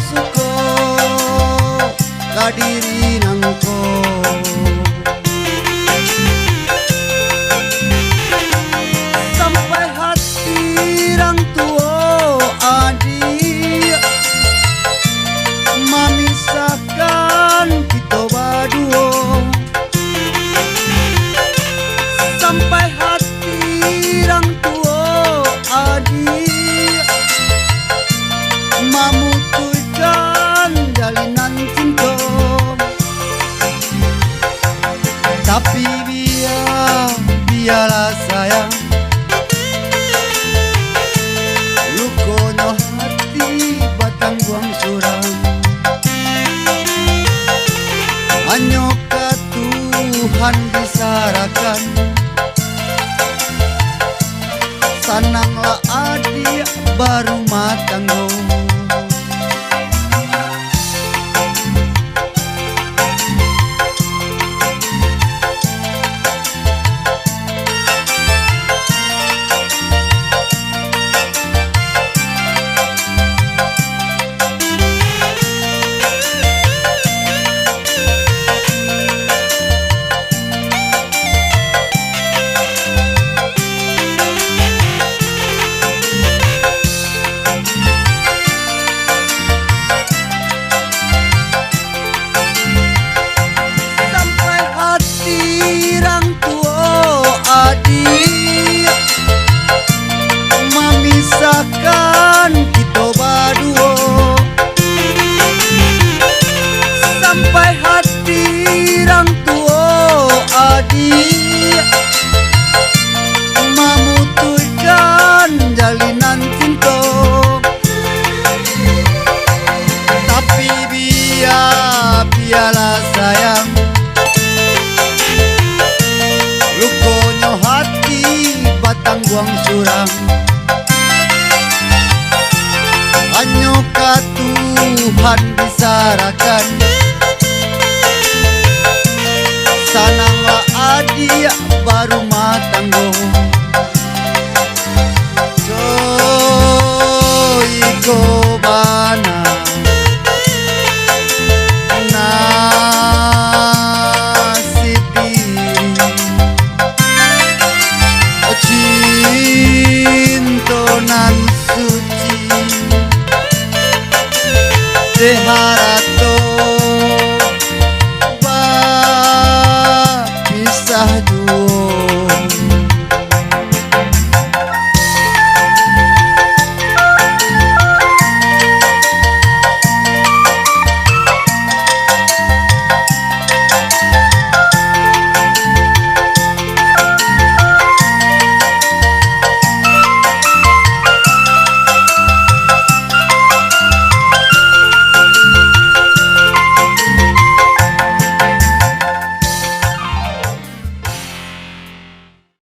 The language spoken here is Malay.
suko kadiri nangko sampai hati rang tua adik memisahkan kita berdua sampai hati rang tua adik memutuskan jalinan cinta. Tapi biarlah sayang lukonya hati batang buang suram hanya ke Tuhan disarahkan. Sananglah adik baru matanggo memisahkan kita berdua sampai hati rang tua adik memutuskan jalinan cinta. Tapi biarlah sayang lukonya hati batang buang suram hanya ke Tuhan disarahkan. Sananglah adik baru matanggo joy kobana nasib diri cinta nan suci deharato